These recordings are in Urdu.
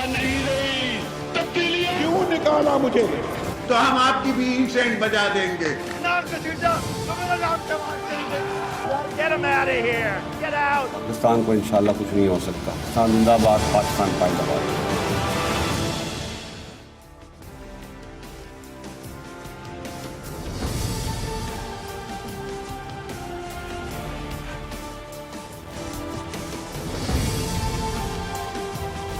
نہیں رہی تبدیلیاں کیوں نکالا مجھے؟ تو ہم آپ کی بھی سینڈ بجا دیں گے. پاکستان کو انشاءاللہ کچھ نہیں ہو سکتا. پاکستان زندہ آباد، پاکستان پائندہ باد.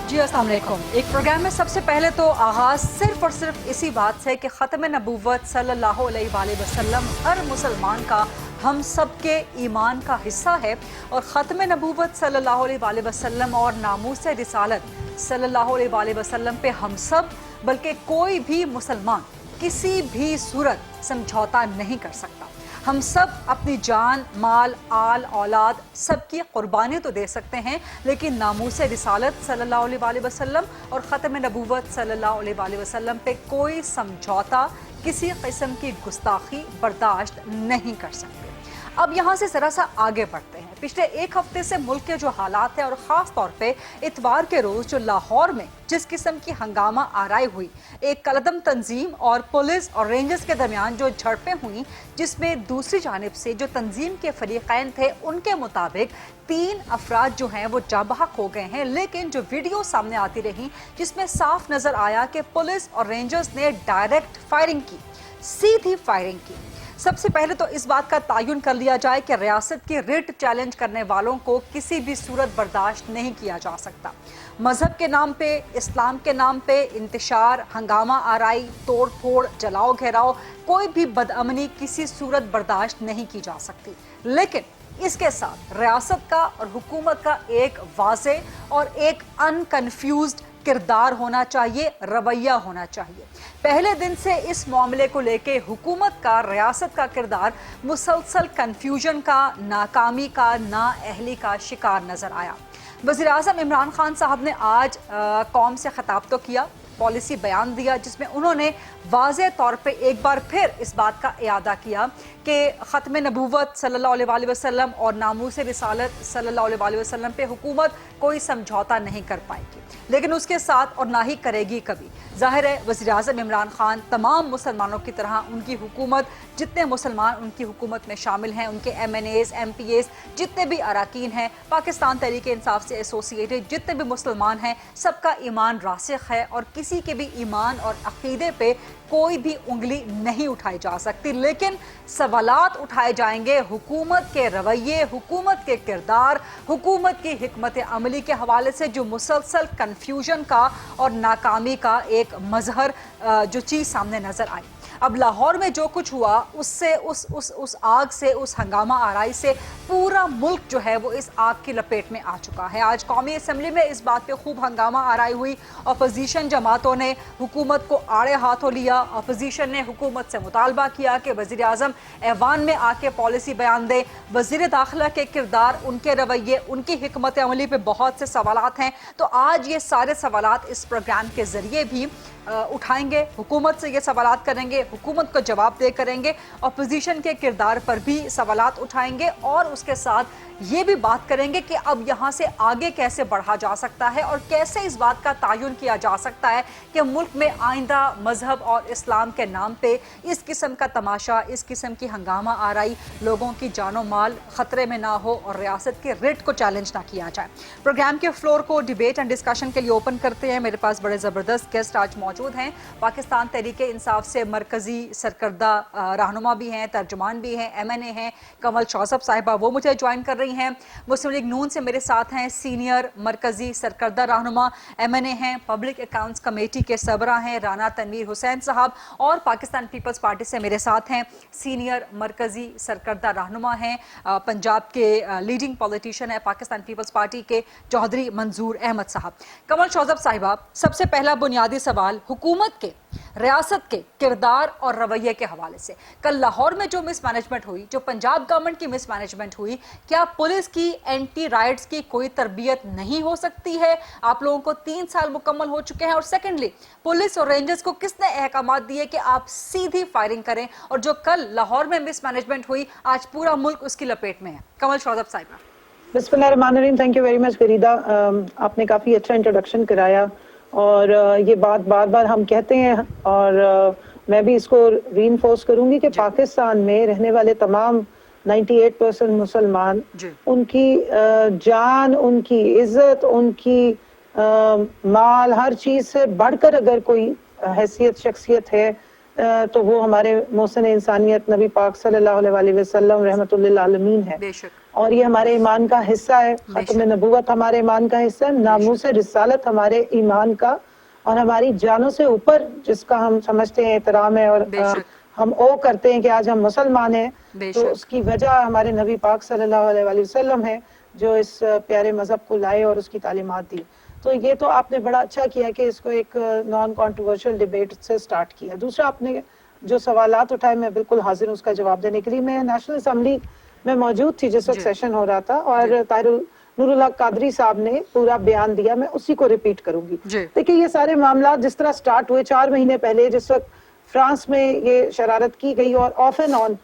جی السلام علیکم. ایک پروگرام میں سب سے پہلے تو آغاز صرف اور صرف اسی بات سے کہ ختم نبوت صلی اللہ علیہ وآلہ وسلم ہر مسلمان کا، ہم سب کے ایمان کا حصہ ہے، اور ختم نبوت صلی اللہ علیہ وآلہ وسلم اور ناموس رسالت صلی اللہ علیہ وآلہ وسلم پہ ہم سب بلکہ کوئی بھی مسلمان کسی بھی صورت سمجھوتا نہیں کر سکتا. ہم سب اپنی جان، مال، آل، اولاد سب کی قربانی تو دے سکتے ہیں، لیکن ناموس رسالت صلی اللہ علیہ وآلہ وسلم اور ختم نبوت صلی اللہ علیہ وآلہ وسلم پہ کوئی سمجھوتا، کسی قسم کی گستاخی برداشت نہیں کر سکتے. اب یہاں سے ذرا سا آگے بڑھتے ہیں. پچھلے ایک ہفتے سے ملک کے جو حالات ہیں، اور خاص طور پہ اتوار کے روز جو لاہور میں جس قسم کی ہنگامہ آرائی ہوئی، ایک کالعدم تنظیم اور پولیس اور رینجرز کے درمیان جو جھڑپیں ہوئیں، جس میں دوسری جانب سے جو تنظیم کے فریقین تھے ان کے مطابق 3 افراد جو ہیں وہ جاں بحق ہو گئے ہیں. لیکن جو ویڈیو سامنے آتی رہی جس میں صاف نظر آیا کہ پولیس اور رینجرز نے ڈائریکٹ فائرنگ کی، سیدھی فائرنگ کی. سب سے پہلے تو اس بات کا تعین کر لیا جائے کہ ریاست کی ریٹ چیلنج کرنے والوں کو کسی بھی صورت برداشت نہیں کیا جا سکتا. مذہب کے نام پہ، اسلام کے نام پہ انتشار، ہنگامہ آرائی، توڑ پھوڑ، جلاؤ گھیراؤ، کوئی بھی بدامنی کسی صورت برداشت نہیں کی جا سکتی. لیکن اس کے ساتھ ریاست کا اور حکومت کا ایک واضح اور ایک ان کنفیوزڈ کردار ہونا چاہیے، رویہ ہونا چاہیے. پہلے دن سے اس معاملے کو لے کے حکومت کا، ریاست کا کردار مسلسل کنفیوژن کا، ناکامی کا، نااہلی کا شکار نظر آیا. وزیر اعظم عمران خان صاحب نے آج قوم سے خطاب تو کیا، پالیسی بیان دیا، جس میں انہوں نے واضح طور پہ ایک بار پھر اس بات کا اعادہ کیا کہ ختم نبوت صلی اللہ علیہ وآلہ وسلم اور ناموس رسالت صلی اللہ علیہ وآلہ وسلم پہ حکومت کوئی سمجھوتا نہیں کر پائے گی، لیکن اس کے ساتھ اور نہ ہی کرے گی کبھی. ظاہر ہے وزیر اعظم عمران خان تمام مسلمانوں کی طرح ان کی حکومت، جتنے مسلمان ان کی حکومت میں شامل ہیں، ان کے MNAs, MPAs, جتنے بھی اراکین ہیں، پاکستان تحریک انصاف سے ایسوسیٹڈ جتنے بھی مسلمان ہیں، سب کا ایمان راسخ ہے اور کسی کے بھی ایمان اور عقیدے پہ کوئی بھی انگلی نہیں اٹھائی جا سکتی. لیکن سوالات اٹھائے جائیں گے حکومت کے رویے، حکومت کے کردار، حکومت کی حکمت عملی کے حوالے سے، جو مسلسل کنفیوژن کا اور ناکامی کا ایک مظہر جو چیز سامنے نظر آئی. اب لاہور میں جو کچھ ہوا، اس سے اس آگ سے، اس ہنگامہ آرائی سے پورا ملک جو ہے وہ اس آگ کی لپیٹ میں آ چکا ہے. آج قومی اسمبلی میں اس بات پہ خوب ہنگامہ آرائی ہوئی. اپوزیشن جماعتوں نے حکومت کو آڑے ہاتھوں لیا. اپوزیشن نے حکومت سے مطالبہ کیا کہ وزیر اعظم ایوان میں آ کے پالیسی بیان دے. وزیر داخلہ کے کردار، ان کے رویے، ان کی حکمت عملی پہ بہت سے سوالات ہیں. تو آج یہ سارے سوالات اس پروگرام کے ذریعے بھی اٹھائیں گے، حکومت سے یہ سوالات کریں گے، حکومت کو جواب دے کریں گے، اپوزیشن کے کردار پر بھی سوالات اٹھائیں گے، اور اس کے ساتھ یہ بھی بات کریں گے کہ اب یہاں سے آگے کیسے بڑھا جا سکتا ہے اور کیسے اس بات کا تعین کیا جا سکتا ہے کہ ملک میں آئندہ مذہب اور اسلام کے نام پہ اس قسم کا تماشا، اس قسم کی ہنگامہ آرائی، لوگوں کی جان و مال خطرے میں نہ ہو اور ریاست کے ریٹ کو چیلنج نہ کیا جائے. پروگرام کے فلور کو ڈیبیٹ اینڈ ڈسکشن کے لیے اوپن کرتے ہیں. میرے پاس بڑے زبردست گیسٹ آج موجود ہیں. پاکستان تحریک انصاف سے مرکزی سرکردہ رہنما بھی ہیں، ترجمان بھی ہیں، ایم این اے ہیں، کمل شوذب صاحبہ وہ مجھے جوائن کر رہی ہیں. مسلم لیگ نون سے میرے ساتھ ہیں سینئر مرکزی سرکردہ رہنما ایم این اے ہیں، پبلک اکاؤنٹس کمیٹی کے سربراہ ہیں رانا تنویر حسین صاحب، اور پاکستان پیپلز پارٹی سے میرے ساتھ ہیں سینئر مرکزی سرکردہ رہنما ہیں، پنجاب کے لیڈنگ پولیٹیشین ہے پاکستان پیپلز پارٹی کے چودھری منظور احمد صاحب. کمل شوذب صاحبہ، سب سے پہلا بنیادی سوال حکومت کے، ریاست کے کردار اور رویے کے حوالے سے. کل لاہور میں جو مس مینجمنٹ ہوئی، جو پنجاب گورنمنٹ کی مس مینجمنٹ ہوئی، کیا پولیس کی اینٹی رائٹس کی کوئی تربیت نہیں ہو سکتی ہے؟ آپ لوگوں کو 3 سال مکمل ہو چکے ہیں. اور سیکنڈلی، پولیس اور رینجرز کو کس نے احکامات دیے کہ آپ سیدھی فائرنگ کریں؟ اور جو کل لاہور میں مس مینجمنٹ ہوئی، آج پورا ملک اس کی لپیٹ میں ہے. کمل شوذب صاحبہ. بسم اللہ الرحمن الرحیم. Thank you very much Farida. آپ نے کافی اچھا انٹروڈکشن کرایا اور یہ بات بار بار ہم کہتے ہیں، اور میں بھی اس کو ری انفورس کروں گی کہ پاکستان میں رہنے والے تمام 98% مسلمان، ان کی جان، ان کی عزت، ان کی مال، ہر چیز سے بڑھ کر اگر کوئی حیثیت شخصیت ہے تو وہ ہمارے محسن انسانیت نبی پاک صلی اللہ علیہ وآلہ وسلم رحمۃ للعالمین ہے، اور یہ ہمارے ایمان کا حصہ ہے. ختم نبوت ہمارے ایمان کا حصہ ہے، ناموس رسالت ہمارے ایمان کا اور ہماری جانوں سے اوپر جس کا ہم سمجھتے ہیں احترام ہے، اور ہم کرتے ہیں کہ آج ہم مسلمان ہیں، تو اس کی وجہ ہمارے نبی پاک صلی اللہ علیہ وآلہ وسلم ہے جو اس پیارے مذہب کو لائے اور اس کی تعلیمات دی. تو یہ تو آپ نے بڑا اچھا کیا کہ اس کو ایک نان کانٹروورشل ڈیبیٹ سے سٹارٹ کیا. دوسرا آپ نے جو سوالات اٹھائے میں بالکل حاضر ہوں اس کا جواب دینے کے لیے. میں نیشنل اسمبلی میں موجود تھی جس وقت سیشن ہو رہا تھا، اور طاہر نور اللہ قادری صاحب نے پورا بیان دیا، میں اسی کو ریپیٹ کروں گی. دیکھیں یہ سارے معاملات جس طرح سٹارٹ ہوئے 4 مہینے پہلے، جس وقت فرانس میں یہ شرارت کی گئی، اور آف اینڈ آن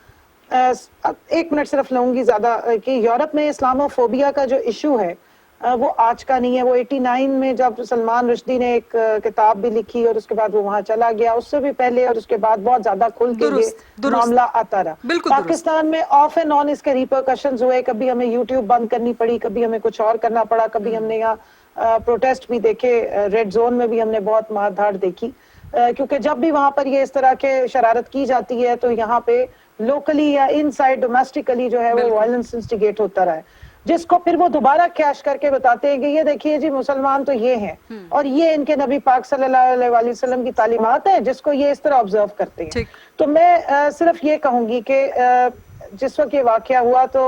1 منٹ صرف لوں گی زیادہ، کہ یورپ میں اسلامو فوبیا کا جو ایشو ہے وہ آج کا نہیں ہے. وہ 89 میں جب سلمان رشدی نے ایک کتاب بھی لکھی اور اس کے بعد وہ وہاں چلا گیا، اس سے بھی پہلے اور اس کے بعد بہت زیادہ کھل کے یہ معاملہ آتا رہا. پاکستان میں آف اینڈ آن اس کے ریپرکشنز ہوئے. کبھی ہمیں یوٹیوب بند کرنی پڑی، کبھی ہمیں کچھ اور کرنا پڑا، کبھی ہم نے یہاں پروٹیسٹ بھی دیکھے، ریڈ زون میں بھی ہم نے بہت مار دھاڑ دیکھی، کیونکہ جب بھی وہاں پر یہ اس طرح کے شرارت کی جاتی ہے تو یہاں پہ لوکلی یا ان سائڈ ڈومیسٹیکلی جو ہے وہ وائلنس انسٹیگیٹ ہوتا رہا ہے، جس کو پھر وہ دوبارہ کیش کر کے بتاتے ہیں کہ یہ دیکھیے جی مسلمان تو یہ ہیں، اور یہ ان کے نبی پاک صلی اللہ علیہ وآلہ وسلم کی تعلیمات ہیں، جس کو یہ اس طرح آبزرو کرتے ہیں. تو میں صرف یہ کہوں گی کہ جس وقت یہ واقعہ ہوا تو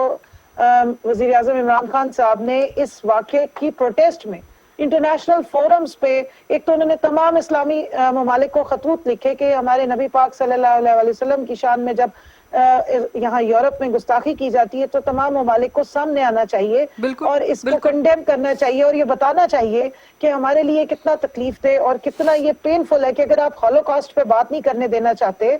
وزیر اعظم عمران خان صاحب نے اس واقعے کی پروٹیسٹ میں انٹرنیشنل فورمز پہ ایک تو انہوں نے تمام اسلامی ممالک کو خطوط لکھے کہ ہمارے نبی پاک صلی اللہ علیہ وآلہ وسلم کی شان میں جب یہاں یورپ میں گستاخی کی جاتی ہے تو تمام ممالک کو سامنے آنا چاہیے اور اس کو کنڈیم کرنا چاہیے، اور یہ بتانا چاہیے کہ ہمارے لیے کتنا تکلیف دہ اور کتنا یہ پینفل ہے کہ اگر آپ ہولوکاسٹ پہ بات نہیں کرنے دینا چاہتے،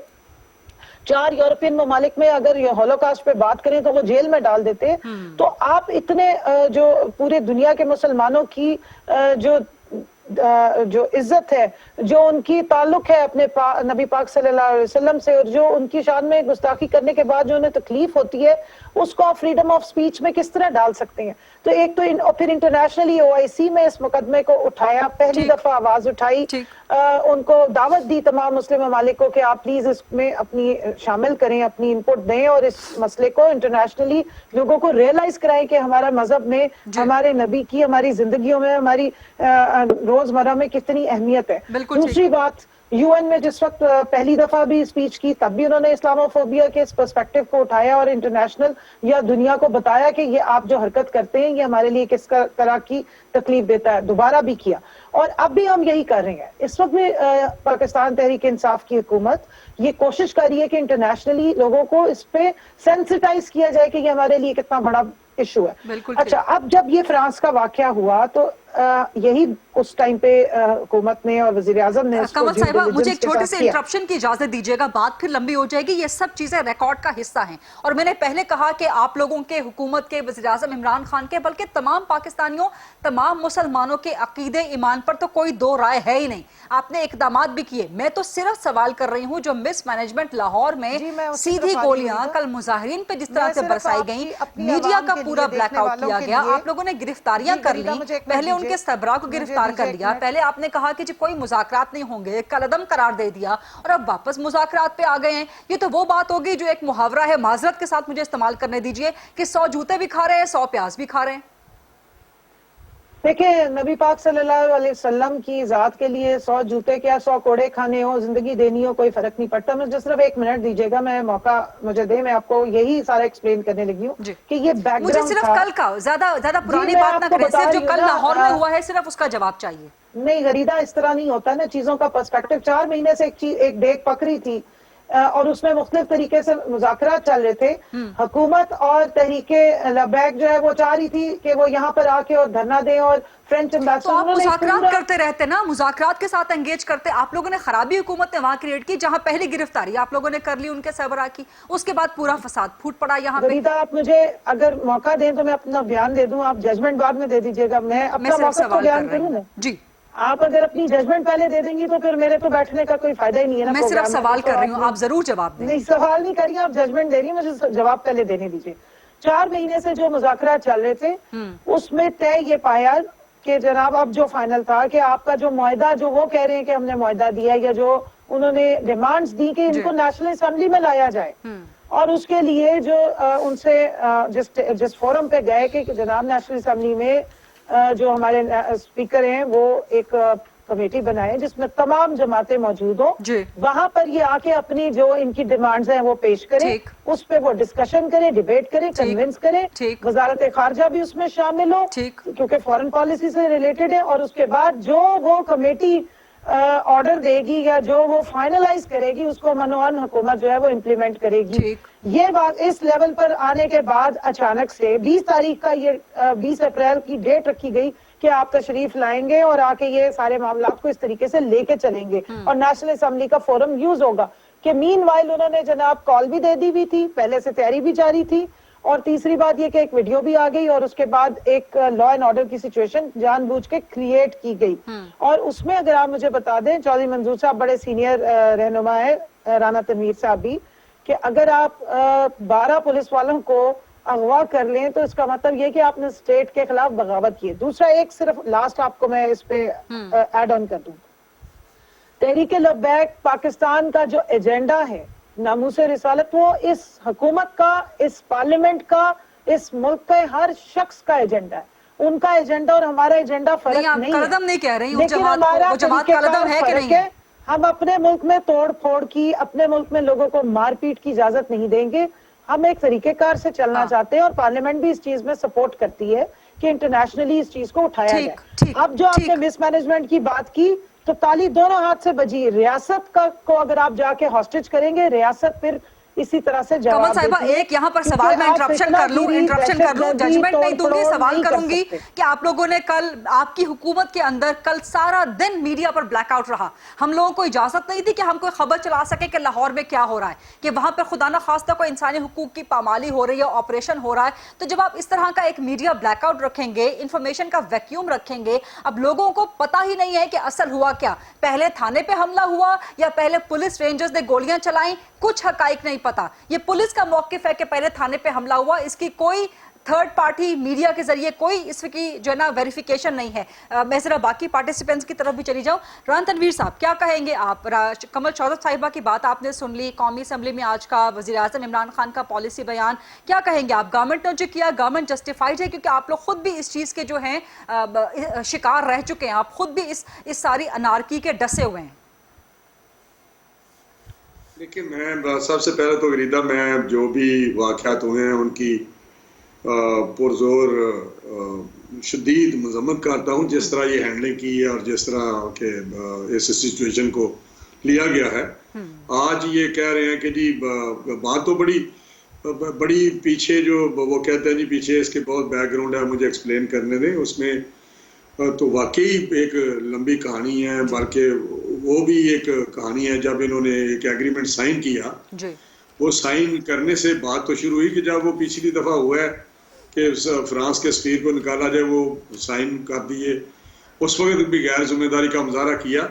4 یورپین ممالک میں اگر یہ ہولوکاسٹ پہ بات کریں تو وہ جیل میں ڈال دیتے، تو آپ اتنے جو پورے دنیا کے مسلمانوں کی جو عزت ہے، جو ان کی تعلق ہے اپنے نبی پاک صلی اللہ علیہ وسلم سے، اور جو ان کی شان میں گستاخی کرنے کے بعد جو انہیں تکلیف ہوتی ہے، اس کو آپ فریڈم آف سپیچ میں کس طرح ڈال سکتے ہیں؟ تو ایک تو پھر انٹرنیشنلی OIC میں اس مقدمے کو اٹھایا، پہلی دفعہ آواز اٹھائی، ان کو دعوت دی تمام مسلم ممالک کو کہ آپ پلیز اس میں اپنی شامل کریں، اپنی انپٹ دیں، اور اس مسئلے کو انٹرنیشنلی لوگوں کو ریئلائز کرائیں کہ ہمارا مذہب میں ہمارے نبی کی ہماری زندگیوں میں ہماری روزمرہ میں کتنی اہمیت ہے. دوسری بات، UN میں جس وقت پہلی دفعہ بھی اسپیچ کی تب بھی انہوں نے اسلامو فوبیا کے اس پرسپیکٹو کو اٹھایا اور انٹرنیشنل یا دنیا کو بتایا کہ یہ آپ جو حرکت کرتے ہیں یہ ہمارے لیے کس طرح کی تکلیف دیتا ہے. دوبارہ بھی کیا، اور اب بھی ہم یہی کر رہے ہیں. اس وقت میں پاکستان تحریک انصاف کی حکومت یہ کوشش کر رہی ہے کہ انٹرنیشنلی لوگوں کو اس پہ سینسٹائز کیا جائے کہ یہ ہمارے لیے کتنا بڑا ایشو ہے. اچھا، اب جب یہ فرانس کا واقعہ ہوا تو یہی اس ٹائم پہ حکومت نے اور وزیر اعظم نے کمل صاحبہ مجھے ایک چھوٹے سے انٹرپشن کی اجازت دیجیے گا، بات پھر لمبی ہو جائے گی. یہ سب چیزیں ریکارڈ کا حصہ ہیں، اور میں نے پہلے کہا کہ آپ لوگوں کے، حکومت کے، وزیر اعظم عمران خان کے، بلکہ تمام پاکستانیوں، تمام مسلمانوں کے عقیدے ایمان پر تو کوئی دو رائے ہے ہی نہیں. آپ نے اقدامات بھی کیے. میں تو صرف سوال کر رہی ہوں جو مس مینجمنٹ لاہور میں سیدھی گولیاں کل مظاہرین پہ جس طرح سے برسائی گئیں، میڈیا کا پورا بلیک آؤٹ کیا گیا، آپ لوگوں نے گرفتاریاں کر لی، پہلے ان کے سربراہ کو گرفتار کر لیا، پہلے آپ نے کہا کہ جی کوئی مذاکرات نہیں ہوں گے، کالعدم قرار دے دیا، اور اب واپس مذاکرات پہ آ گئے ہیں. یہ تو وہ بات ہوگی جو ایک محاورہ ہے، معذرت کے ساتھ مجھے استعمال کرنے دیجئے، کہ 100 جوتے بھی کھا رہے ہیں، 100 پیاز بھی کھا رہے ہیں. دیکھیں، نبی پاک صلی اللہ علیہ وسلم کی ذات کے لیے 100 جوتے کیا 100 کوڑے کھانے ہو، زندگی دینی ہو، کوئی فرق نہیں پڑتا. مجھے صرف 1 منٹ دیجیے گا، میں موقع مجھے دیں، میں آپ کو یہی سارا ایکسپلین کرنے لگی ہوں کہ یہ بیک گراؤنڈ مجھے صرف کل کا زیادہ پرانی بات نہ کریں، صرف جو کل لاہور میں ہوا ہے صرف اس کا جواب چاہیے. نہیں غریدہ، اس طرح نہیں ہوتا نا چیزوں کا پرسپیکٹو. 4 مہینے سے ایک ڈیک پک رہی تھی اور اس میں مختلف طریقے سے مذاکرات چل رہے تھے. حکومت اور تحریک لبیک جو ہے وہ چاہ رہی تھی کہ وہ یہاں پر آ کے اور دھرنا دیں، اور فرینچ ایمبیسڈر تو آپ مذاکرات کرتے رہتے نا، مذاکرات کے ساتھ انگیج کرتے. آپ لوگوں نے خرابی حکومت نے وہاں کریٹ کی، جہاں پہلی گرفتاری آپ لوگوں نے کر لی ان کے سربراہ کی، اس کے بعد پورا فساد پھوٹ پڑا یہاں پہ. غریدہ، آپ مجھے اگر موقع دیں تو میں اپنا بیان دے دوں، آپ ججمنٹ بعد میں دے دیجیے گا. میں اپنا موقع کو بیان کروں نا. جی آپ اگر اپنی ججمنٹ پہلے دے دیں گی تو پھر میرے تو بیٹھنے کا کوئی فائدہ ہی نہیں ہے نا. میں صرف سوال کر رہی ہوں, آپ ضرور جواب دیں. نہیں, سوال نہیں کریے, آپ ججمنٹ دے رہی ہیں, مجھے جواب پہلے دینے دیجیے. 4 مہینے سے جو مذاکرات چل رہے تھے اس میں طے یہ پایا کہ جناب اب جو فائنل تھا کہ آپ کا جو معاہدہ, جو وہ کہہ رہے ہیں کہ ہم نے معاہدہ دیا یا جو انہوں نے ڈیمانڈز دی کہ ان کو نیشنل اسمبلی میں لایا جائے, اور اس کے لیے جو ان سے جس فورم پہ گئے کہ جناب نیشنل اسمبلی میں جو ہمارے اسپیکر ہیں وہ ایک کمیٹی بنائے جس میں تمام جماعتیں موجود ہوں, وہاں پر یہ آ کے اپنی جو ان کی ڈیمانڈز ہیں وہ پیش کریں, اس پہ وہ ڈسکشن کریں, ڈیبیٹ کریں, کنونس کریں, وزارت خارجہ بھی اس میں شامل ہو کیونکہ فورن پالیسی سے ریلیٹڈ ہے, اور اس کے بعد جو وہ کمیٹی آرڈر دے گی یا جو وہ فائنلائز کرے گی اس کو منوان حکومت جو ہے وہ امپلیمنٹ کرے گی. یہ بات اس لیول پر آنے کے بعد اچانک سے 20 تاریخ کا یہ 20 اپریل کی ڈیٹ رکھی گئی کہ آپ تشریف لائیں گے اور آ کے یہ سارے معاملات کو اس طریقے سے لے کے چلیں گے اور نیشنل اسمبلی کا فورم یوز ہوگا. کہ مین وائل انہوں نے جناب کال بھی دے دی ہوئی تھی, پہلے سے تیاری بھی جاری تھی, اور تیسری بات یہ کہ ایک ویڈیو بھی آ گئی اور اس کے بعد ایک لا اینڈ آرڈر کی سچویشن جان بوجھ کے کریٹ کی گئی. اور اس میں اگر آپ مجھے بتا دیں, چودھری منظور صاحب بڑے سینئر رہنما ہے, رانا تنویر صاحب بھی, کہ اگر آپ 12 پولیس والوں کو اغوا کر لیں تو اس کا مطلب یہ کہ آپ نے اسٹیٹ کے خلاف بغاوت کی ہے. دوسرا ایک صرف لاسٹ آپ کو میں اس پہ ایڈ آن کر دوں, تحریک لبیک پاکستان کا جو ایجنڈا ہے ناموس رسالت, وہ اس حکومت کا, اس پارلیمنٹ کا, اس ملک کے ہر شخص کا ایجنڈا ہے. ان کا ایجنڈا اور ہمارا ایجنڈا فرق نہیں ہے, قلدم نہیں کہہ رہی, لیکن ہمارا قلدم ہے کہ نہیں. ہم اپنے ملک میں توڑ پھوڑ کی, اپنے ملک میں لوگوں کو مار پیٹ کی اجازت نہیں دیں گے. ہم ایک طریقہ کار سے چلنا چاہتے ہیں اور پارلیمنٹ بھی اس چیز میں سپورٹ کرتی ہے کہ انٹرنیشنلی اس چیز کو اٹھایا جائے. اب جو آپ نے مس مینجمنٹ کی بات کی تو تالی دونوں ہاتھ سے بجی. ریاست کو اگر آپ جا کے ہاسٹیج کریں گے, ریاست پھر اسی طرح سے جواب کمل صاحبہ ایک یہاں پر سوال میں انٹرپشن کر لوں, ججمنٹ نہیں دوں گی, سوال کروں گی کہ آپ لوگوں نے کل, آپ کی حکومت کے اندر کل سارا دن میڈیا پر بلیک آؤٹ رہا. ہم لوگوں کو اجازت نہیں تھی کہ ہم کوئی خبر چلا سکے کہ لاہور میں کیا ہو رہا ہے, کہ وہاں پر خدا نہ خواستہ کوئی انسانی حقوق کی پامالی ہو رہی ہے, آپریشن ہو رہا ہے. تو جب آپ اس طرح کا ایک میڈیا بلیک آؤٹ رکھیں گے, انفارمیشن کا ویکیوم رکھیں گے, اب لوگوں کو پتہ ہی نہیں ہے کہ اصل ہوا کیا, پہلے تھانے پہ حملہ ہوا یا پہلے پولیس رینجرز نے گولیاں چلائیں, کچھ حقائق نہیں پتا. یہ پولیس کا موقف ہے کہ پہلے تھانے پہ حملہ ہوا, اس کی کوئی تھرڈ پارٹی میڈیا کے ذریعے کوئی اس کی جو ہے نا ویریفیکیشن نہیں ہے. میں ذرا باقی پارٹیسپینٹس کی طرف بھی چلی جاؤں. رانا تنویر صاحب کیا کہیں گے آپ؟ کمل شوہرت صاحبہ کی بات آپ نے سن لی, قومی اسمبلی میں آج کا وزیر اعظم عمران خان کا پالیسی بیان, کیا کہیں گے آپ؟ گورنمنٹ نے جو کیا, گورنمنٹ جسٹیفائڈ ہے کیونکہ آپ لوگ خود بھی اس چیز کے جو ہیں شکار رہ چکے ہیں, آپ خود بھی اس ساری انارکی کے ڈسے ہوئے ہیں. دیکھیں, میں سب سے پہلے تو غریدہ, میں جو بھی واقعات ہوئے ہیں ان کی پرزور شدید مذمت کرتا ہوں, جس طرح یہ ہینڈلنگ کی ہے اور جس طرح کہ اس سچویشن کو لیا گیا ہے. آج یہ کہہ رہے ہیں کہ جی بات تو بڑی پیچھے, جو وہ کہتے ہیں جی پیچھے اس کے بہت بیک گراؤنڈ ہے, مجھے ایکسپلین کرنے دیں. اس میں تو واقعی ایک لمبی کہانی ہے, بلکہ وہ بھی ایک کہانی ہے. جب انہوں نے ایک ایگریمنٹ سائن کیا, وہ سائن کرنے سے بات تو شروع ہوئی کہ جب وہ پچھلی دفعہ ہوا ہے کہ فرانس کے سفیر کو نکالا جائے, وہ سائن کر دیے. اس وقت بھی غیر ذمہ داری کا مظاہرہ کیا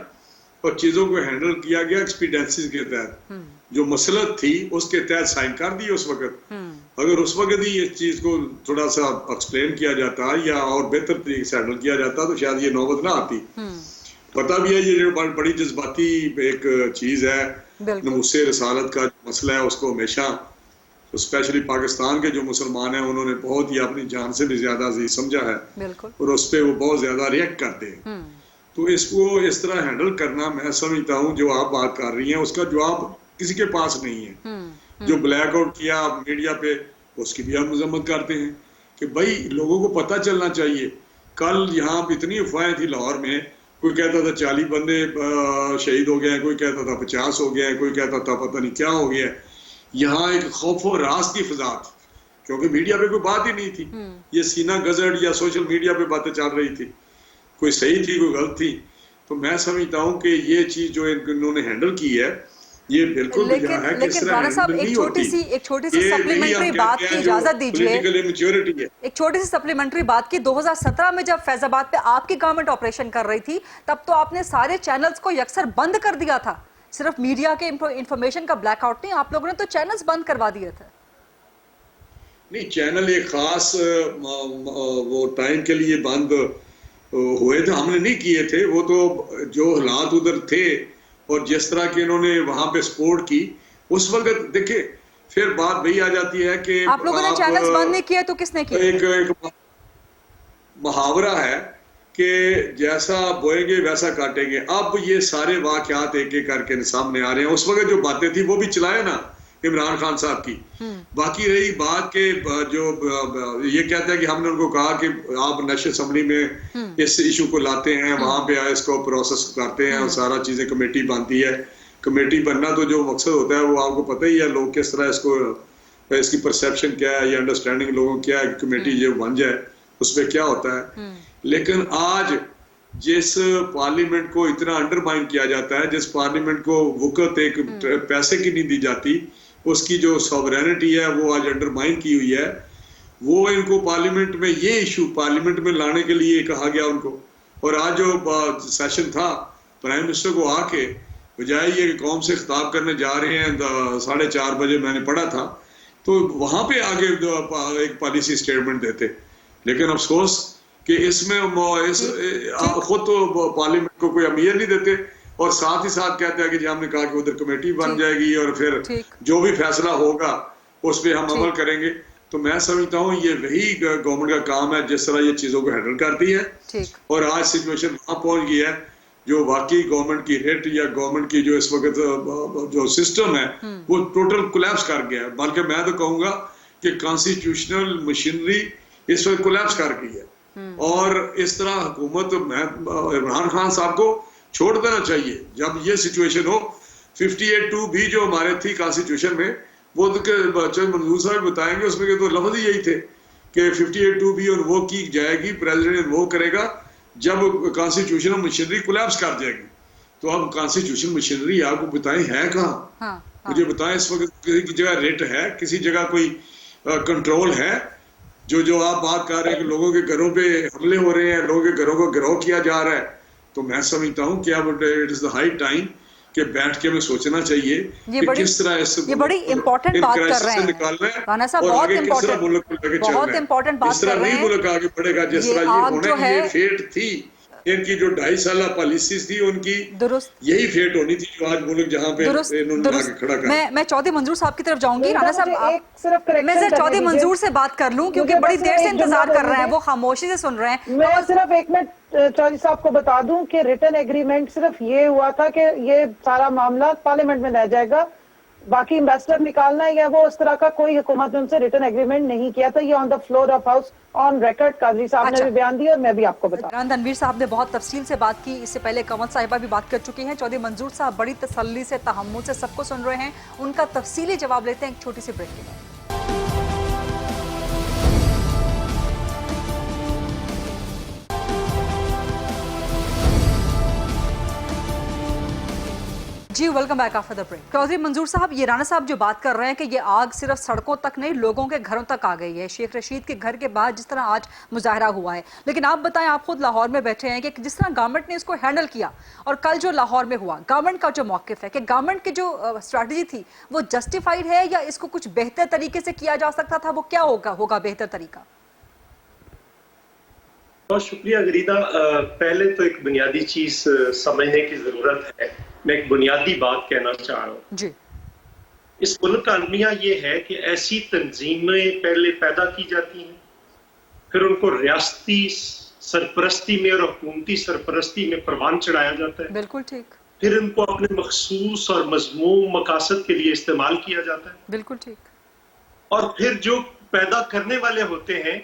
اور چیزوں کو ہینڈل کیا گیا ایکسپیڈنسیز کے تحت. جو مسلط تھی اس کے تحت سائن کر دی اس وقت. اگر اس وقت ہی اس چیز کو تھوڑا سا ایکسپلین کیا جاتا یا اور بہتر طریقے سے ہینڈل کیا جاتا تو شاید یہ نوبت نہ آتی. پتہ بھی ہے یہ جو بڑی جذباتی ایک چیز ہے, ناموس رسالت کا مسئلہ ہے, اس کو ہمیشہ اسپیشلی پاکستان کے جو مسلمان ہیں انہوں نے بہت ہی اپنی جان سے بھی زیادہ عزیز سمجھا ہے اور اس پہ وہ بہت زیادہ ریئیکٹ کرتے ہیں. تو اس کو اس طرح ہینڈل کرنا, میں سمجھتا ہوں جو آپ بات کر رہی ہیں اس کا جواب کسی کے پاس نہیں ہے. جو بلیک آؤٹ کیا میڈیا پہ, اس کی بھی ہم مذمت کرتے ہیں کہ بھائی لوگوں کو پتہ چلنا چاہیے. کل یہاں اتنی افواہیں تھی لاہور میں, کوئی کہتا تھا 40 بندے شہید ہو گئے ہیں, کوئی کہتا تھا 50 ہو گئے ہیں, کوئی کہتا تھا پتہ نہیں کیا ہو گیا ہے. یہاں ایک خوف و راز کی فضا تھی کیونکہ میڈیا پہ کوئی بات ہی نہیں تھی. یہ سینہ گزر یا سوشل میڈیا پہ باتیں چل رہی تھی, کوئی صحیح تھی کوئی غلط تھی. تو میں سمجھتا ہوں کہ یہ چیز جو انہوں نے ہینڈل کی ہے یہ بالکل لیکن رانا صاحب ایک چھوٹی سی سپلیمنٹری بات کی اجازت دیجیے، ایک چھوٹی سی سپلیمنٹری بات کی. 2017 میں جب فیض آباد پہ آپ کی گورنمنٹ آپریشن کر رہی تھی تب تو آپ نے سارے چینلز کو یکسر بند کر دیا تھا، صرف میڈیا کے انفارمیشن کا بلیک آؤٹ نہیں، آپ لوگوں نے تو چینلز بند کروا دیے تھے. نہیں، چینل ایک خاص وہ ٹائم کے لیے بند ہوئے تھے، ہم نے نہیں کیے تھے. وہ تو جو حالات ادھر تھے اور جس طرح کے انہوں نے وہاں پہ سپورٹ کی اس وقت، دیکھیں پھر بات وہی آ جاتی ہے کہ آپ لوگوں نے چینلز بند نہیں کیے تو کس نے کیے؟ ایک محاورہ ہے کہ جیسا بوئیں گے ویسا کاٹیں گے. اب یہ سارے واقعات ایک ایک کر کے سامنے آ رہے ہیں. اس وقت جو باتیں تھی وہ بھی چلائے نا عمران خان صاحب کی. باقی رہی بات کہ جو یہ کہتے ہیں کہ ہم نے ان کو کہا کہ آپ نیشنل اسمبلی میں اس ایشو کو لاتے ہیں، وہاں پہ اس کو پروسیس کرتے ہیں اور سارا چیزیں کمیٹی بنتی ہے. کمیٹی بننا تو جو مقصد ہوتا ہے وہ آپ کو پتہ ہی ہے، لوگ کس طرح اس کو، اس کی پرسیپشن کیا ہے یا انڈرسٹینڈنگ لوگوں کیا ہے، کمیٹی جو بن جائے اس پہ کیا ہوتا ہے. لیکن آج جس پارلیمنٹ کو اتنا انڈرمائن کیا جاتا ہے، جس پارلیمنٹ کو وقت ایک پیسے کی نہیں دی جاتی، اس کی جو سوورینٹی ہے وہ آج انڈرمائن کی ہوئی ہے. وہ ان کو پارلیمنٹ میں یہ ایشو پارلیمنٹ میں لانے کے لیے کہا گیا ان کو. اور آج جو سیشن تھا پرائم منسٹر کو آ کے بجائے یہ کہ قوم سے خطاب کرنے جا رہے ہیں 4:30 بجے میں نے پڑھا تھا، تو وہاں پہ آگے ایک پالیسی اسٹیٹمنٹ دیتے. لیکن افسوس کہ اس میں خود تو پارلیمنٹ کو کوئی اہمیت نہیں دیتے اور ساتھ ہی ساتھ کہتے ہیں کہ جی ہم نے کہا کہ ادھر کمیٹی بن جائے گی اور پھر جو بھی فیصلہ ہوگا اس پہ ہم عمل کریں گے. تو میں سمجھتا ہوں یہ وہی گورنمنٹ کا کام ہے جس طرح یہ چیزوں کو ہینڈل کرتی ہے. اور آج سچویشن وہاں پہنچ گئی ہے جو واقعی گورنمنٹ کی ہٹ یا گورنمنٹ کی جو اس وقت جو سسٹم ہے وہ ٹوٹل کولیپس کر گیا ہے. بلکہ میں تو کہوں گا کہ کانسٹیٹیوشنل مشینری اس وقت کولیپس کر گئی ہے. اور اس طرح حکومت عمران خان صاحب کو چھوڑ دینا چاہیے. جب یہ سچویشن ہو 58(2) بھی جو ہمارے تھی کانسٹیٹیوشن میں، وہ تو منظور صاحب بتائیں گے، اس میں تو لفظ ہی یہی تھے کہ 58(2) بھی وہ کی جائے گی، پریزیڈنٹ وہ کرے گا جب کانسٹیٹیوشنل مشینری کولیپس کر جائے گی. تو اب کانسٹیٹیوشنل مشینری آپ کو بتائیں ہے کہاں؟ مجھے بتائیں اس وقت کسی کی جگہ ریٹ ہے، کسی جگہ کوئی کنٹرول ہے؟ جو آپ بات کر رہے ہیں کہ لوگوں کے گھروں پہ حملے ہو رہے ہیں، لوگوں کے گھروں کو گرو کیا جا رہا ہے، تو میں سمجھتا ہوں کہ اب it is the high time کہ بیٹھ کے ہمیں سوچنا چاہیے کہ کس طرح اس یہ بڑی امپورٹنٹ بات کر رہے ہیں رانا صاحب، بہت امپورٹنٹ بات کر رہے ہیں. ملک آگے بڑھے گا جس طرح یہ ہونا ہے، یہ فیٹ تھی ان کی جو 2.5 سالہ پالیسیز تھی، ان کی یہی فیٹ ہونی تھی جو آج ملک جہاں پہ انہوں نے آگے کھڑا کر. میں چودھری منظور صاحب کی طرف جاؤں گی. رانا صاحب میں چودھری منظور سے بات کر لوں کیونکہ بڑی دیر سے انتظار کر رہے ہیں، وہ خاموشی سے سن رہے ہیں. میں صرف 1 منٹ چودھری صاحب کو بتا دوں کہ ریٹن ایگریمنٹ صرف یہ ہوا تھا کہ یہ سارا معاملہ پارلیمنٹ میں رہ جائے گا، باقی انویسٹر نکالنا ہے یا وہ اس طرح کا کوئی حکومت نے ان سے ریٹن ایگریمنٹ نہیں کیا تھا. یہ on the floor of house on record قاضی صاحب نے بھی بیان دیا اور میں بھی آپ کو بتاؤں. تنویر صاحب نے بہت تفصیل سے بات کی، اس سے پہلے قمر صاحبہ بھی بات کر چکی ہیں. چودھری منظور صاحب بڑی تسلی سے، تحمل سے سب کو سن رہے ہیں، ان کا تفصیلی جواب لیتے ہیں ایک چھوٹی سی بریک کے بعد. جی welcome back after the break. Chaudhry Manzoor صاحب، یہ رانا صاحب جو بات کر رہے ہیں کہ یہ آگ صرف سڑکوں تک نہیں لوگوں کے گھروں تک آ گئی ہے. شیخ رشید کے گھر کے بعد جس طرح آج مظاہرہ ہوا ہے، لیکن آپ بتائیں، آپ خود لاہور میں بیٹھے ہیں، کہ جس طرح گورنمنٹ نے اس کو ہینڈل کیا اور کل جو لاہور میں ہوا، گورنمنٹ کا جو موقف ہے کہ گورنمنٹ کی جو اسٹریٹجی تھی وہ جسٹیفائڈ ہے یا اس کو کچھ بہتر طریقے سے کیا جا سکتا تھا؟ وہ کیا ہوگا بہتر طریقہ؟ بہت شکریہ غریدہ. پہلے تو ایک بنیادی چیز سمجھنے کی ضرورت ہے. میں ایک بنیادی بات کہنا چاہ رہا ہوں. جی، اس ملک کا المیہ یہ ہے کہ ایسی تنظیمیں پہلے پیدا کی جاتی ہیں، پھر ان کو ریاستی سرپرستی میں اور حکومتی سرپرستی میں پروان چڑھایا جاتا ہے. بالکل ٹھیک. پھر ان کو اپنے مخصوص اور مذموم مقاصد کے لیے استعمال کیا جاتا ہے. بالکل ٹھیک. اور پھر جو پیدا کرنے والے ہوتے ہیں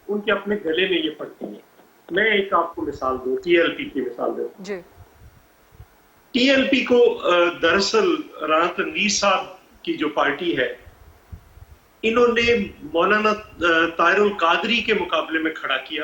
ان کے اپنے گلے میں یہ پڑتی ہیں. میں ایک آپ کو مثال دوں، TLP کی مثال دوں. جی. TLP کو دراصل رانا تنویر صاحب کی جو پارٹی ہے، انہوں نے مولانا طاہر القادری کے مقابلے میں کھڑا کیا.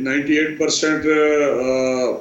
98%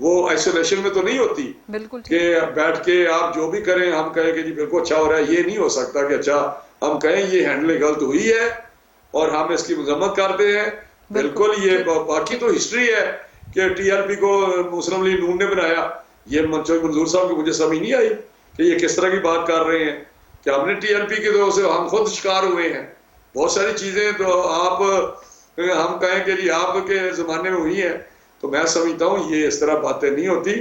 وہ آئسولیشن میں تو نہیں ہوتی بالکل کہ بیٹھ کے آپ جو بھی کریں ہم کہیں کہ جی بالکل اچھا ہو رہا ہے. یہ نہیں ہو سکتا کہ اچھا ہم کہیں یہ ہینڈلنگ غلط ہوئی ہے اور ہم اس کی مذمت کرتے ہیں. بالکل یہ باقی تو ہسٹری ہے کہ ٹی ایل پی کو مسلم لیگ نون نے بنایا. یہ منظور صاحب کو مجھے سمجھ نہیں آئی کہ یہ کس طرح کی بات کر رہے ہیں کہ ہم نے ٹی ایل پی کے تو سے ہم خود شکار ہوئے ہیں. بہت ساری چیزیں تو آپ ہم کہیں کہ جی آپ کے زمانے میں ہوئی ہیں تو میں سمجھتا ہوں یہ اس طرح باتیں نہیں ہوتی.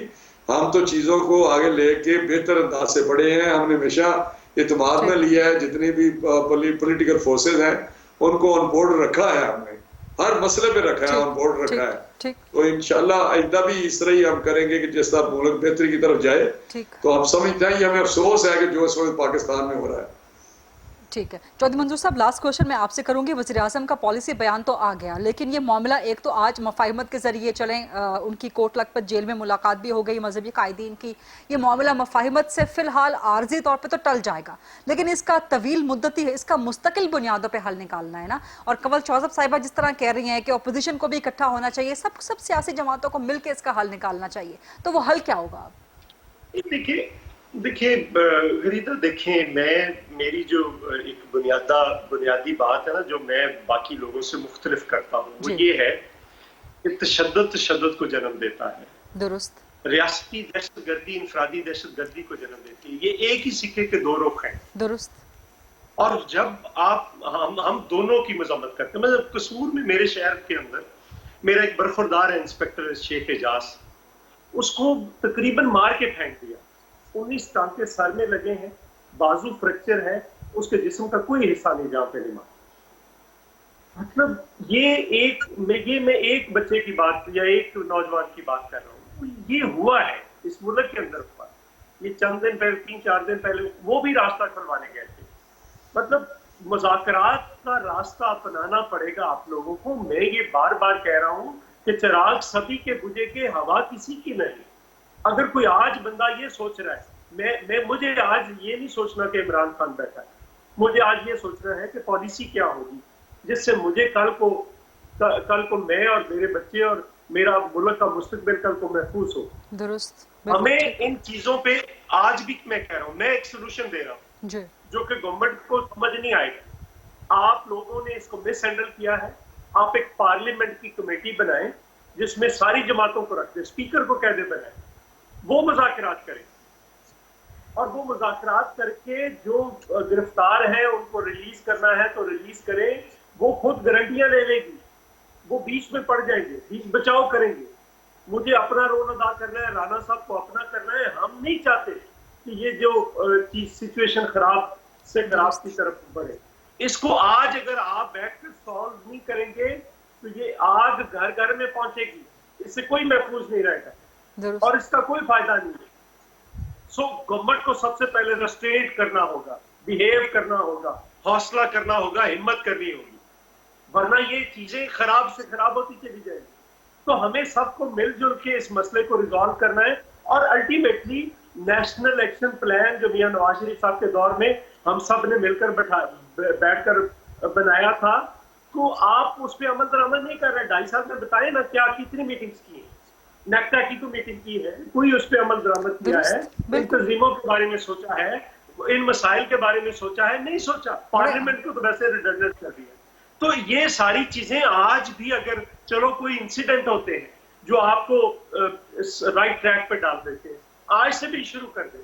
ہم تو چیزوں کو آگے لے کے بہتر انداز سے بڑھے ہیں. ہم نے ہمیشہ اعتماد میں لیا ہے, جتنی بھی پولیٹیکل فورسز ہیں ان کو آن بورڈ رکھا ہے, ہم نے ہر مسئلے پہ رکھا ہے, آن بورڈ رکھا ہے. تو انشاءاللہ آئندہ بھی اس طرح ہی ہم کریں گے کہ جس طرح ملک بہتری کی طرف جائے. تو ہم سمجھتے ہیں یہ ہمیں افسوس ہے کہ جو اس وقت پاکستان میں ہو رہا ہے. ٹھیک ہے چودھری منظور صاحب, لاسٹ کوشچن میں آپ سے کروں گی. وزیر اعظم کا پالیسی بیان تو آ گیا, لیکن یہ معاملہ ایک تو آج مفاہمت کے ذریعے چلیں, ان کی کوٹ لکھپت جیل میں ملاقات بھی ہو گئی مذہبی قائدین کی. یہ معاملہ مفاہمت سے فی الحال عارضی طور پہ تو ٹل جائے گا, لیکن اس کا طویل مدتی ہے, اس کا مستقل بنیادوں پہ حل نکالنا ہے نا. اور کنول شوذب صاحبہ جس طرح کہہ رہی ہیں کہ اپوزیشن کو بھی اکٹھا ہونا چاہیے, سب سیاسی جماعتوں کو مل کے اس کا حل نکالنا چاہیے, تو وہ حل کیا ہوگا؟ دیکھیں غریدہ, دیکھیں میری جو ایک بنیادی بات ہے نا جو میں باقی لوگوں سے مختلف کرتا ہوں, وہ یہ ہے کہ تشدد کو جنم دیتا ہے. درست. ریاستی دہشت گردی انفرادی دہشت گردی کو جنم دیتی ہے. یہ ایک ہی سکے کے دو رخ ہیں. درست. اور جب ہم دونوں کی مذمت کرتے ہیں, مطلب قصور میں میرے شہر کے اندر میرا ایک برخوردار ہے انسپیکٹر شیخ اعجاز, اس کو تقریباً مار کے پھینک دیا. 19 ٹانکے سر میں لگے ہیں, بازو فریکچر ہے, اس کے جسم کا کوئی حصہ نہیں جہاں پہ نہیں مارا. مطلب یہ میں ایک بچے کی بات یا ایک نوجوان کی بات کر رہا ہوں. یہ ہوا ہے اس ملک کے اندر ہوا. یہ چند دن پہلے 3-4 دن پہلے وہ بھی راستہ کھلوانے گئے تھے. مطلب مذاکرات کا راستہ اپنانا پڑے گا آپ لوگوں کو. میں یہ بار بار کہہ رہا ہوں کہ چراغ سبھی کے بجھے کے, ہوا کسی کی نہیں. اگر کوئی آج بندہ یہ سوچ رہا ہے, مجھے آج یہ نہیں سوچنا کہ عمران خان بیٹھا ہے, مجھے آج یہ سوچنا ہے کہ پالیسی کیا ہوگی جس سے مجھے کل کو میں اور میرے بچے اور میرا ملک کا مستقبل کل کو محفوظ ہو. درست. ہمیں ان چیزوں پہ آج بھی میں کہہ رہا ہوں, میں ایک سولوشن دے رہا ہوں جو کہ گورنمنٹ کو سمجھ نہیں آئے گا. آپ لوگوں نے اس کو مس ہینڈل کیا ہے. آپ ایک پارلیمنٹ کی کمیٹی بنائیں جس میں ساری جماعتوں کو رکھ دیں, اسپیکر کو کہہ دیں بنائیں, وہ مذاکرات کریں, اور وہ مذاکرات کر کے جو گرفتار ہیں ان کو ریلیز کرنا ہے تو ریلیز کریں. وہ خود گارنٹیاں لے لے گی, وہ بیچ میں پڑ جائیں گے, بیچ بچاؤ کریں گے. مجھے اپنا رول ادا کرنا ہے, رانا صاحب کو اپنا کرنا ہے. ہم نہیں چاہتے کہ یہ جو سچویشن خراب سے خراب کی طرف بڑھے. اس کو آج اگر آپ بیٹھ کر سالو نہیں کریں گے تو یہ آگ گھر گھر میں پہنچے گی, اس سے کوئی محفوظ نہیں رہے گا اور اس کا کوئی فائدہ نہیں ہے. سو گورنمنٹ کو سب سے پہلے ریسٹرینٹ کرنا ہوگا, بیہیو کرنا ہوگا, حوصلہ کرنا ہوگا, ہمت کرنی ہوگی, ورنہ یہ چیزیں خراب سے خراب ہوتی چلی جائیں گی. تو ہمیں سب کو مل جل کے اس مسئلے کو ریزالو کرنا ہے, اور الٹیمیٹلی نیشنل ایکشن پلان جو میاں نواز شریف صاحب کے دور میں ہم سب نے مل کر بیٹھ کر بنایا تھا, تو آپ اس پہ عمل درآمد نہیں کر رہے. 2.5 سال میں بتائیں نا کیا کتنی میٹنگز کی ہیں. نیکٹا کی تو میٹنگ کی ہے, کوئی اس پہ عمل درآمد کیا ہے؟ ان تنظیموں کے بارے میں سوچا ہے, ان مسائل کے بارے میں سوچا ہے؟ نہیں سوچا. پارلیمنٹ کو تو ویسے ریڈنڈنٹ کر دیا. تو یہ ساری چیزیں آج بھی اگر چلو کوئی انسیڈنٹ ہوتے ہیں جو آپ کو رائٹ ٹریک پہ ڈال دیتے ہیں, آج سے بھی شروع کر دیں,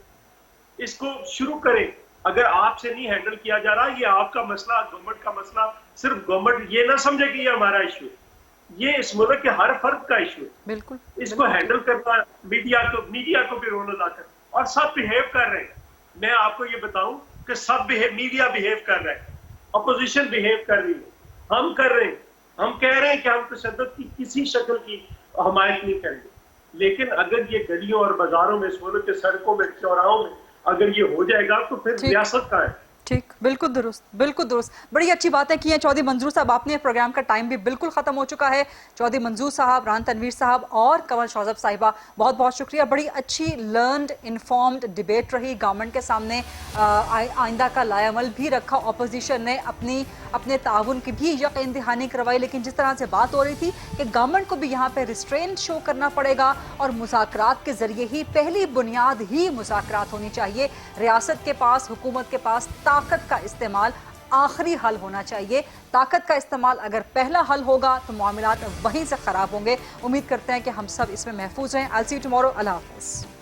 اس کو شروع کریں. اگر آپ سے نہیں ہینڈل کیا جا رہا, یہ آپ کا مسئلہ, گورنمنٹ کا مسئلہ, صرف گورنمنٹ یہ نہ سمجھے کہ یہ ہمارا ایشو ہے, یہ اس ملک کے ہر فرد کا ایشو ہے. بالکل. اس کو ہینڈل کرنا, میڈیا کو بھی رول ادا کرنا, اور سب بہیو کر رہے ہیں. میں آپ کو یہ بتاؤں کہ سب میڈیا بہیو کر رہے ہیں, اپوزیشن بہیو کر رہی ہے, ہم کر رہے ہیں. ہم کہہ رہے ہیں کہ ہم تشدد کی کسی شکل کی حمایت نہیں کریں گے, لیکن اگر یہ گلیوں اور بازاروں میں, اس ملک کے سڑکوں میں, چوراہوں میں اگر یہ ہو جائے گا تو پھر ریاست کا ہے. ٹھیک, بالکل درست, بالکل درست. بڑی اچھی باتیں کی ہیں چودھری منظور صاحب. آپ نے پروگرام کا ٹائم بھی بالکل ختم ہو چکا ہے. چودھری منظور صاحب, ران تنویر صاحب اور کنول شوذب صاحبہ, بہت بہت شکریہ. بڑی اچھی لرنڈ انفارمڈ ڈیبیٹ رہی. گورنمنٹ کے سامنے آئندہ کا لائے عمل بھی رکھا. اپوزیشن نے اپنی اپنے تعاون کی بھی یقین دہانی کروائی، لیکن جس طرح سے بات ہو رہی تھی کہ گورنمنٹ کو بھی یہاں پہ ریسٹرینٹ شو کرنا پڑے گا اور مذاکرات کے ذریعے ہی پہلی بنیاد ہی مذاکرات ہونی چاہیے. ریاست کے پاس، حکومت کے پاس طاقت کا استعمال آخری حل ہونا چاہیے. طاقت کا استعمال اگر پہلا حل ہوگا تو معاملات وہیں سے خراب ہوں گے. امید کرتے ہیں کہ ہم سب اس میں محفوظ ہیں. I'll see you tomorrow. اللہ حافظ.